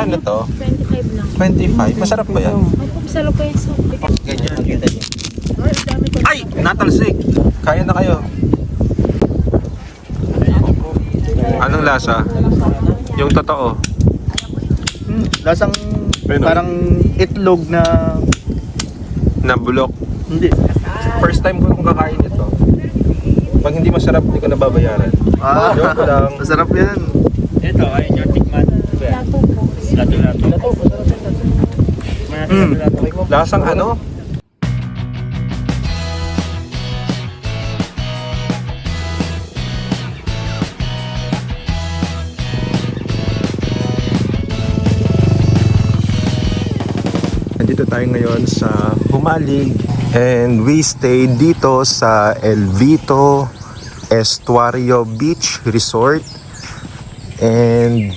Magkano to? 25 lang. 25? Masarap ba yan? Opo, masarap po yung soup. Ganyan. Ay, dami ko. Ay! Natalsik! Kaya na kayo. Anong lasa? Yung totoo. Lasang parang itlog na... Nabulok. Hindi. First time ko kakain ito. Pag hindi masarap, hindi ko nababayaran. Joke lang. Masarap yan. Ito, ayun yung tikman. Lato po. Lato. Lasang ano? Nandito tayo ngayon sa Humalig and we stayed dito sa El Vito Estuario Beach Resort and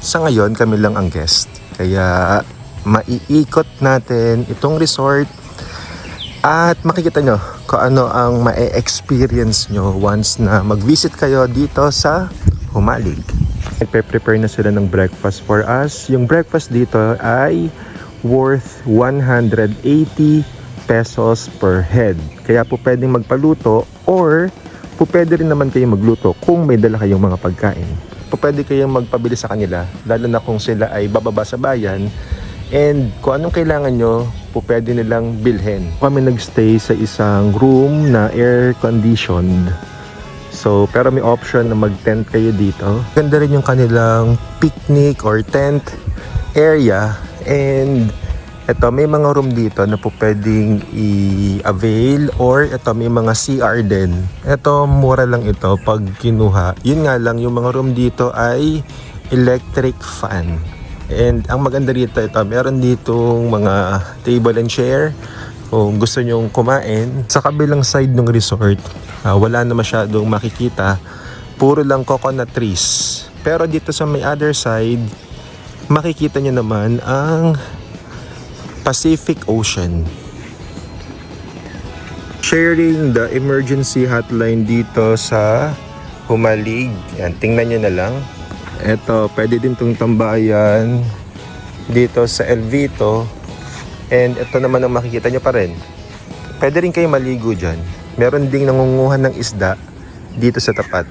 sa ngayon kami lang ang guest kaya maiikot natin itong resort at makikita nyo kung ano ang ma-experience nyo once na mag-visit kayo dito sa Humalig. Nagpe-prepare na sila ng breakfast for us. Yung breakfast dito ay worth 180 pesos per head. Kaya po pwedeng magpaluto or po pwede rin naman kayo magluto kung may dala kayong mga pagkain. Po pwede kayong magpabili sa kanila lalo na kung sila ay bababa sa bayan and kung anong kailangan nyo po pwede nilang bilhin. Kami nagstay sa isang room na air conditioned. So pero may option na mag-tent kayo dito. Ganda rin yung kanilang picnic or tent area. And ito, may mga room dito na po pwedeng i-avail or ito, may mga CR din. Ito, mura lang ito pag kinuha. Yun nga lang, yung mga room dito ay electric fan. And ang maganda dito, ito, meron ditong mga table and chair kung gusto nyong kumain. Sa kabilang side ng resort, wala na masyadong makikita. Puro lang coconut trees. Pero dito sa may other side, makikita nyo naman ang Pacific Ocean. Sharing the emergency hotline dito sa Humalig. Yan, tingnan nyo na lang. Ito, pwede din itong tambayan dito sa El Vito. And ito naman ang makikita nyo pa rin. Pwede rin kayo maligo dyan. Meron ding nangunguhan ng isda dito sa tapat.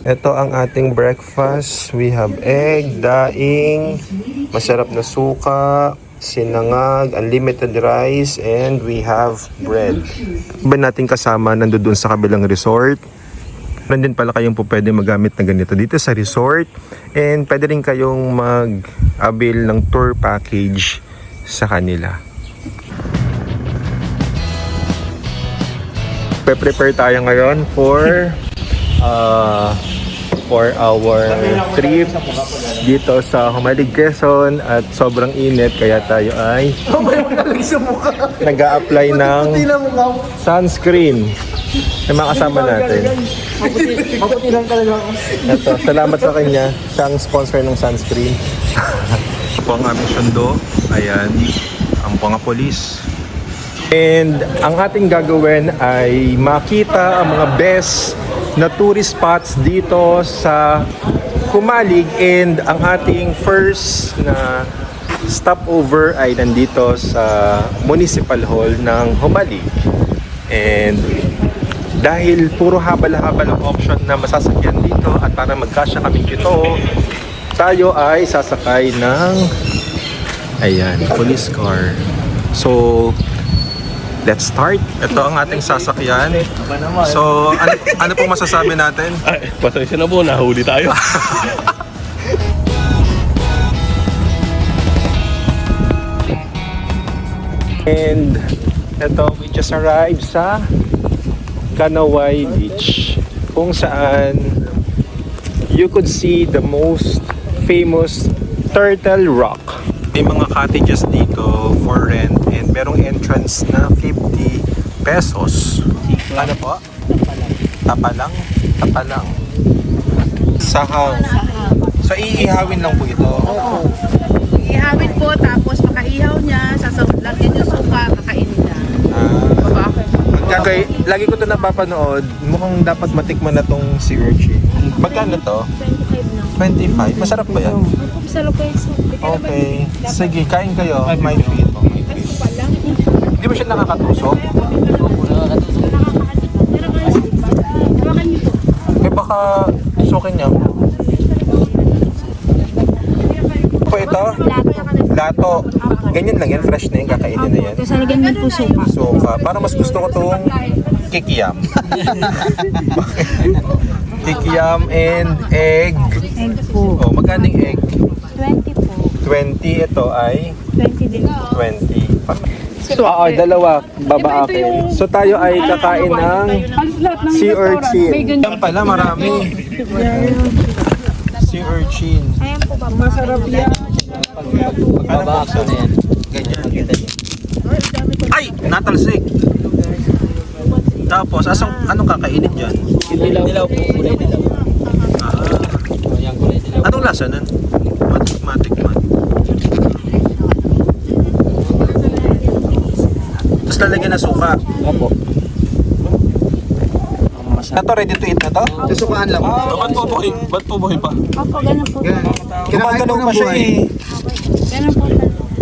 Ito ang ating breakfast. We have egg, daing, masarap na suka, sinangag, unlimited rice, and we have bread. Iba nating kasama nandoon sa kabilang resort. Nandun pala kayong po pwede magamit na ganito dito sa resort. And pwede rin kayong mag-avail ng tour package sa kanila. Prepare tayo ngayon for our trip dito sa Humalig, Quezon at sobrang init kaya tayo ay nag-a-apply ng sunscreen sa mga kasama natin. Maputi lang talaga ako. Ito, salamat sa kanya, siyang sponsor ng sunscreen. Po ang aming sundo, ayan, ang mga polis. And ang ating gagawin ay makita ang mga best na tourist spots dito sa Humalig and ang ating first na stopover ay nandito sa Municipal Hall ng Humalig. And dahil puro habal-habal ang option na masasakyan dito at para magkasya kaming ito, tayo ay sasakay ng ayan, police car. So let's start. Ito ang ating sasakyan. So, ano pong masasabi natin? Ay, pasensya na po, nahuli tayo. And ito, we just arrived sa Kanawai Beach kung saan you could see the most famous Turtle Rock. May mga cottages dito for rent and merong entrance na 50 pesos. Ano po? Tapalang? Tapalang. Sahang. So iihawin lang po ito? Oo. Ihawin po, tapos makaihaw niya, lagyan yung suka, kakainin niya. Baba ako. Lagi ko ito napapanood, mukhang dapat matikman na tong sea urchin. Magkano to? 25 lang. 25? Masarap ba yan? Opo, sa Lopez. Okay. Sige, kain kayo. May treat. May treat. Hindi mo siya nakakatusok? Eh baka tusukin niya. Po ito? Lato. Ganyan lang yan. Fresh na yan. Kakainin na yan. Kasi lagyan mo po suka. Suka. Para mas gusto ko tong kikiyam. Kikiyam and egg. Egg po. Oh, magkano yung egg? 20 po. 20. Ito ay 20 din. 20. So, dalawa. Baba akin. So, tayo ay kakain ng sea urchin. Yan pala, marami. Sea urchin. Ayan po ba? Masarap yan. Baba akin na yan. Ganyan. Ay! Natalsik! Tapos, anong kakainin dyan? Dilaw po, kulay dilaw. Anong lasa nun? Matikman. Tapos lalagyan ng suka. Opo. Ito, ready to eat na to? Susukaan lang. Ba't po buhay pa? Opo, ganun po. Gumagalaw pa siya eh. Ganun po.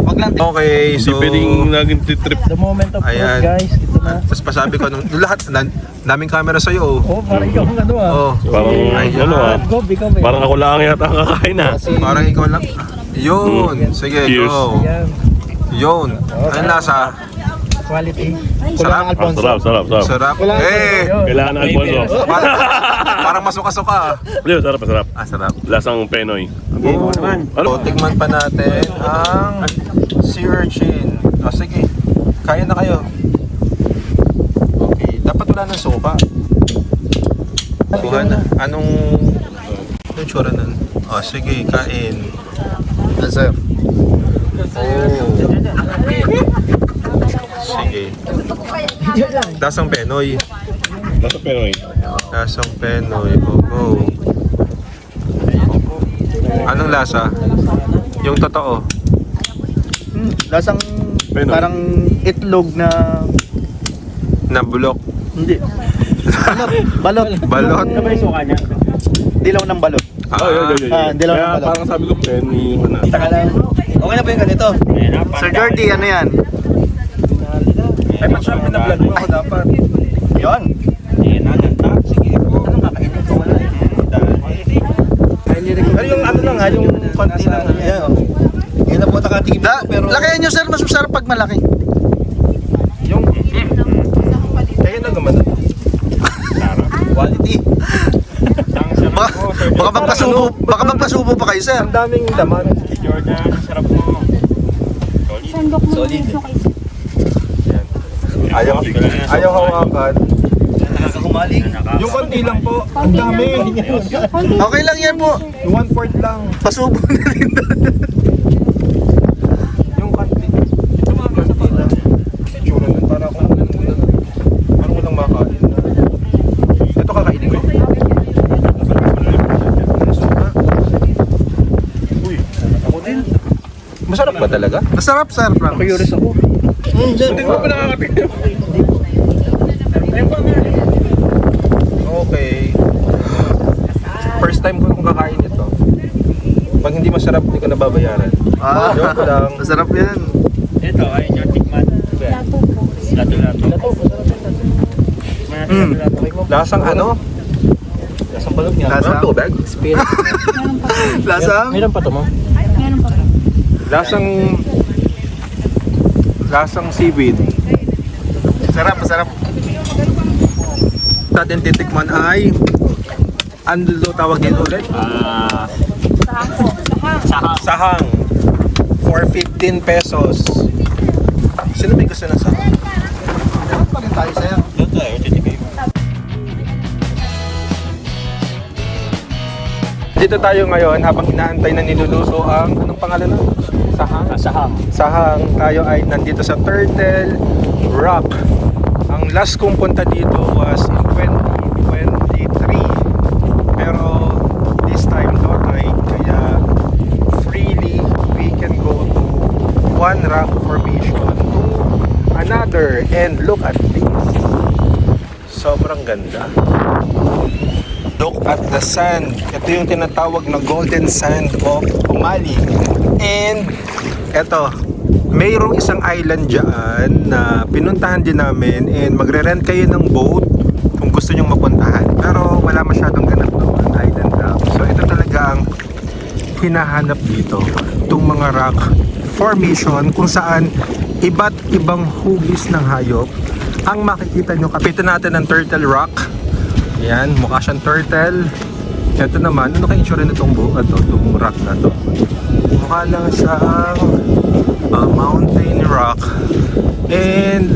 Wag lang. Okay, Hindi so... pwedeng naging trip. The moment of Ayan. truth, guys. Ito na. Tapos pasabi ko, lahat, daming camera sa'yo oh. Oh, parang ikaw ang ano ah. Oh. Parang Ayan. ano ah. Go, ikaw eh. Parang ako lang yata ang kakain ah. Parang ikaw lang. Yun. Sige, Cheers. go. Yan. Yun. Ang lasa. Quality. Sarap. Kulang Alfonso. Sarap. Sarap. Kulang Eh! Kailangan ng Alfonso. Parang masuka-suka ah. Hindi, sarap. Sarap. Lasang Penoy. Oh. So, tigman pa natin ang sea urchin. O sige, kaya na kayo. Okay, dapat wala ng sopa. Buhan na. Anong tsura nun? O sige, kain. Yes, sir. Sige. Lasang Penoy. Lasang Penoy. Lasang Penoy. Go. Anong lasa? Yung totoo. Lasang Penoy. parang itlog na... Na bulok. Hindi. Balot. Balot. Dilaw ng balot. Dilaw ng Kaya balot. parang sabi ko, Penny. Okay na ba yung ganito? Sir Jordy, ano yan? Ay, ba't siya pinablog mo ako dapat? Yun. Pero yung ano lang ha, yung konti lang ha. Yan, oh. Yan na po nakatikim ko, pero... Lakayan nyo sir, mas masarap pag malaki. Yung... Kaya na gumana. Quality. Baka magpasubo pa kayo sir. Ang daming laman. Sandok mo yung suka. Ayaw hawakan. Nakakahumaling. Yung konti lang po. Ang dami. Okay lang yan po. Yung 1/4 lang. Pasubo na rin. Yung konti. Ito mga konti lang. Tsura nun. Parang walang makain. Ito kakainin ko. Uy, ako din. Masarap ba talaga? Masarap sir, promise. Curious ako. Hindi ko pa nakakatingin. Okay. First time ko kakain ito. Pag hindi masarap, hindi ko nababayaran. Joke lang. Masarap yan. Ito, ayun yung tikman. Lato po. Lato. Lasang ano? Lasang balot niya. Lasang- Ano to, bag? Lasang? Meron pa to mo? Meron pa. Lasang seaweed. Masarap. Natin titikman ay ano tawag dito ulit? Sahang. For 15 pesos. Sino may gusto ng sahang? Pagin tayo sir. Dito tayo ngayon habang inaantay na niluluto ang anong pangalan nun? Sahang. Tayo ay nandito sa Turtle Rock. Ang last kong punta dito was in 2023. Pero this time no tide, kaya freely we can go to one rock formation to another, and look at this. Sobrang ganda. Look at the sand. Ito yung tinatawag na golden sand of Humalig. And eto, mayroong isang island dyan na pinuntahan din namin, and magre-rent kayo ng boat kung gusto nyong mapuntahan. Pero wala masyadong ganap doon, island lang. So ito talaga ang hinahanap dito, itong mga rock formation kung saan iba't ibang hugis ng hayop ang makikita nyo. Kapitan natin ng Turtle Rock. Yan, mukha siyang turtle. Ito naman, ano kaya itsura nitong itong rock na to? Mukha lang siyang mountain rock. And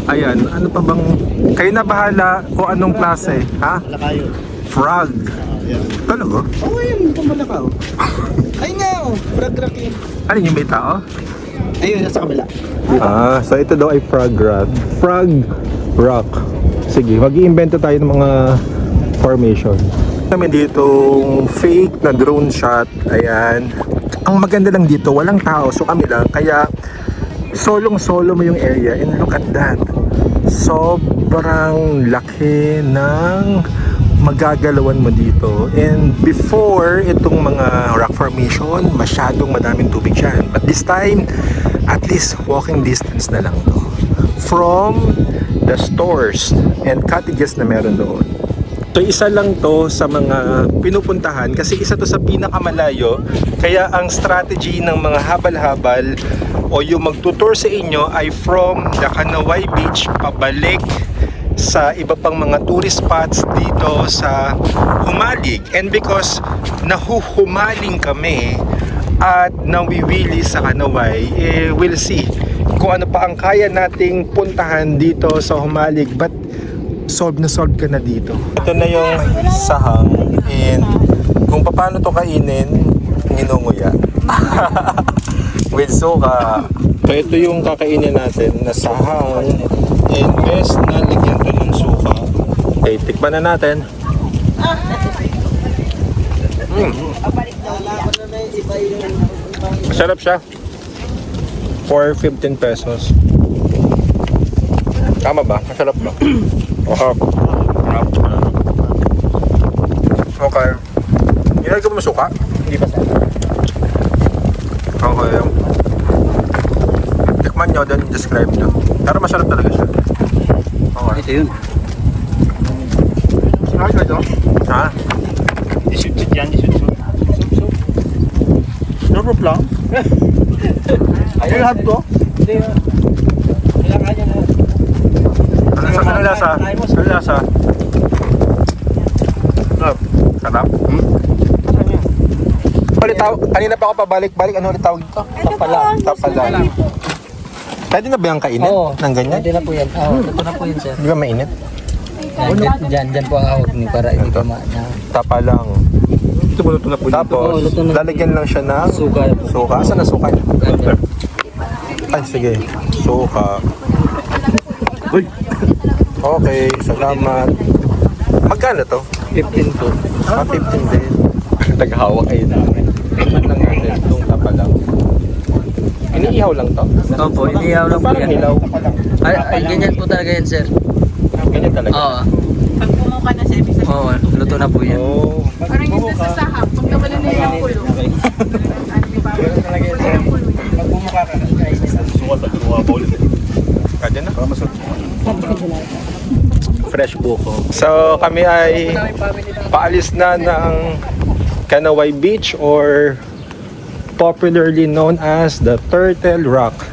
ayan, ano pa bang, kayo na bahala kung anong klase, ha? Lakayo. Frog. Talaga? Oo, yun. Pumalakaw. Ay nga, oh. Frag-rock yun. Ano yung may tao? Ayun, nasa kabila. So ito daw ay frog rock. Frog rock. Sige, mag-iimbento tayo ng mga formation. Kami ditong fake na drone shot. Ayan. Ang maganda lang dito, walang tao. So kami lang. Kaya solong-solo mo yung area. And look at that. Sobrang laki ng magagalawan mo dito. And before itong mga rock formation, masyadong madaming tubig dyan. But this time, at least walking distance na lang to from the stores and cottages na meron doon. So isa lang to sa mga pinupuntahan kasi isa to sa pinakamalayo. Kaya ang strategy ng mga habal-habal o yung magtutour sa inyo ay from the Kanaway Beach pabalik sa iba pang mga tourist spots dito sa Humalig. And because nahuhumaling kami at nawiwili sa Kanaway, we'll see kung ano pa ang kaya nating puntahan dito sa Humalig. But solve ka na dito. Ito na yung sahang, and kung paano to kainin, nginunguya. With suka. So ito yung kakainin natin na sahang, and best na lagyan to ng suka. Okay, tikman na natin. Masarap siya. For 15 pesos. Tama ba? Masarap ba? Okay. Nilagay mo suka? Hindi pa sana. Okay. Tikman nyo, then describe nyo. Pero masarap talaga siya. Okay. Ito yun. Sinabi ko ito? Ha? Disut-sut yan, disut-sut. Sarap lang. Ayun lahat to. Ano lasa? Ano lasa? Sarap. Kanina pa ako pabalik-balik. Ano ulit tawag dito? Tapala. Pwede na ba yung kainin? Oo. Ng ganyan? Pwede na po yan. Oo, ito na po yan, sir. Di ba mainit? Dyan po ang ahog ni para hindi ka Tapa lang. Ito mo luto na po. Tapos, luto na. lalagyan lang siya ng Suka. suka. Saan na suka? Ay, sige. Suka. Uy! Okay, salamat. Magkano to? 15 po. 15 din. Taghawak kayo namin. Tingnan lang natin itong tapa lang. Iniihaw lang to? Opo, inihaw lang po Parang yan. hilaw. Ay, ganyan po talaga yan, sir. Ganyan talaga. Oo. Pag pumuka na siya, ibig sabihin. Oo, luto na po yan. Oh. Parang yung sa sahap, pag nawala na yung kulo. Kaya na. Fresh buko. So kami ay paalis na ng Kanaway Beach, or popularly known as the Turtle Rock.